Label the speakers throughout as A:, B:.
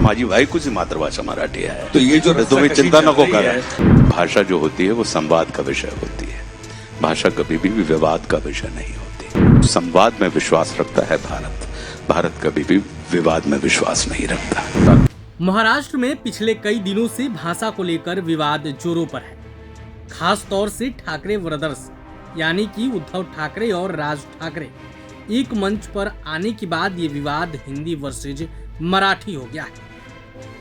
A: माझी बायकोची मातृभाषा मराठी आहे.
B: तो ये जो
A: तुम्ही चिंता नको करा. भाषा जो होती है वो संवाद का विषय होती है. भाषा कभी भी विवाद का विषय नहीं होती. संवाद में विश्वास रखता है भारत. भारत कभी भी विवाद में विश्वास नहीं रखता.
C: महाराष्ट्र में पिछले कई दिनों से भाषा को लेकर विवाद जोरों पर है. खास तौर से ठाकरे ब्रदर्स यानी कि उद्धव ठाकरे और राज ठाकरे एक मंच पर आने के बाद ये विवाद हिंदी वर्सेज मराठी हो गया है.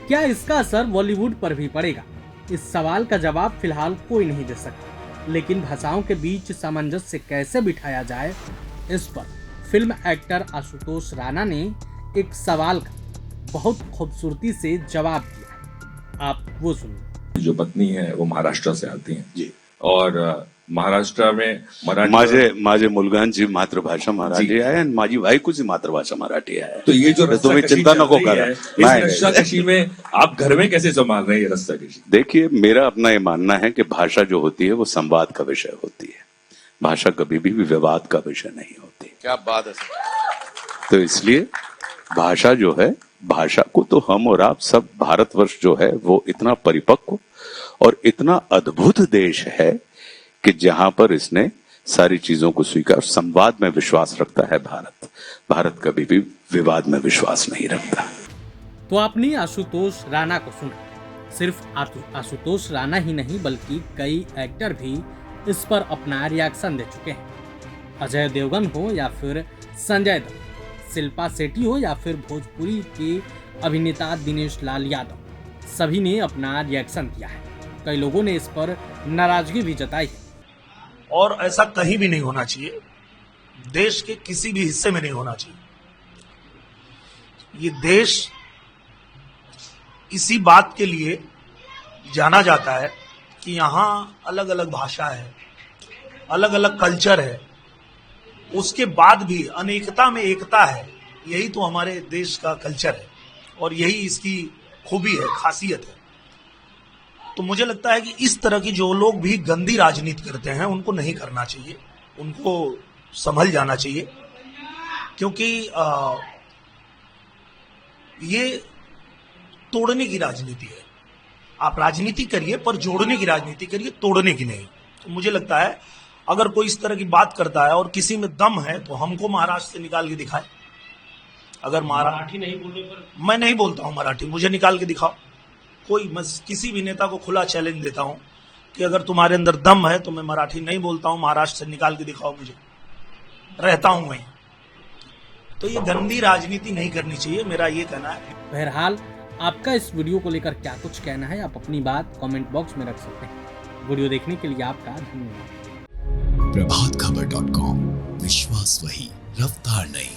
C: क्या इसका असर बॉलीवुड पर भी पड़ेगा? इस सवाल का जवाब फिलहाल कोई नहीं दे सकता. लेकिन भाषाओं के बीच सामंजस्य कैसे बिठाया जाए, इस पर फिल्म एक्टर आशुतोष राणा ने एक सवाल का बहुत खूबसूरती से जवाब दिया है. आप वो सुनिए.
B: जो पत्नी है वो महाराष्ट्र से आती हैं
A: जी.
B: और महाराष्ट्र में
A: माझे मुलगांची मातृभाषा मराठी आहे आणि माझी बायकोची मातृभाषा मराठी आहे.
B: तो ये जो
A: तुम्ही चिंता नको करा.
B: रस्साकशी में आप घर में कैसे संभाल रहे हैं ये रस्साकशी?
A: देखिए, मेरा अपना ये मानना है कि भाषा जो होती है वो संवाद का विषय होती है. भाषा कभी भी विवाद का विषय नहीं होती.
D: क्या बात है.
A: तो इसलिए भाषा जो है, भाषा को तो हम और आप सब, भारतवर्ष जो है वो इतना परिपक्व और इतना अद्भुत देश है कि जहां पर इसने सारी चीजों को स्वीकार, संवाद में विश्वास रखता है भारत. भारत कभी भी विवाद में विश्वास नहीं रखता.
C: तो आपने आशुतोष राणा को सुना. सिर्फ आशुतोष राणा ही नहीं बल्कि कई एक्टर भी इस पर अपना रिएक्शन दे चुके हैं. अजय देवगन हो या फिर संजय दत्त, शिल्पा शेट्टी हो या फिर भोजपुरी के अभिनेता दिनेश लाल यादव, सभी ने अपना रिएक्शन दिया है. कई लोगों ने इस पर नाराजगी भी जताई है.
E: और ऐसा कहीं भी नहीं होना चाहिए. देश के किसी भी हिस्से में नहीं होना चाहिए. ये देश इसी बात के लिए जाना जाता है कि यहाँ अलग अलग भाषा है, अलग अलग कल्चर है, उसके बाद भी अनेकता में एकता है. यही तो हमारे देश का कल्चर है और यही इसकी खूबी है, खासियत है. तो मुझे लगता है कि इस तरह की जो लोग भी गंदी राजनीति करते हैं उनको नहीं करना चाहिए, उनको संभल जाना चाहिए. क्योंकि ये तोड़ने की राजनीति है. आप राजनीति करिए पर जोड़ने की राजनीति करिए, तोड़ने की नहीं. तो मुझे लगता है अगर कोई इस तरह की बात करता है और किसी में दम है तो हमको महाराष्ट्र से निकाल के दिखाए. अगर मराठी नहीं बोलने पर, मैं नहीं बोलता हूं मराठी, मुझे निकाल के दिखाओ. मैं किसी भी नेता को खुला चैलेंज देता हूं कि अगर तुम्हारे अंदर दम है तो मैं मराठी नहीं बोलता हूं, महाराष्ट्र से निकाल के दिखाओ मुझे, रहता हूं वहीं. तो ये गंदी राजनीति नहीं करनी चाहिए, मेरा ये कहना है.
C: बहरहाल आपका इस वीडियो को लेकर क्या कुछ कहना है, आप अपनी बात कमेंट बॉक्स में रख सकते हैं. वीडियो देखने के लिए आपका धन्यवाद.
F: प्रभातखबर.com, विश्वास वही, रफ्तार नहीं.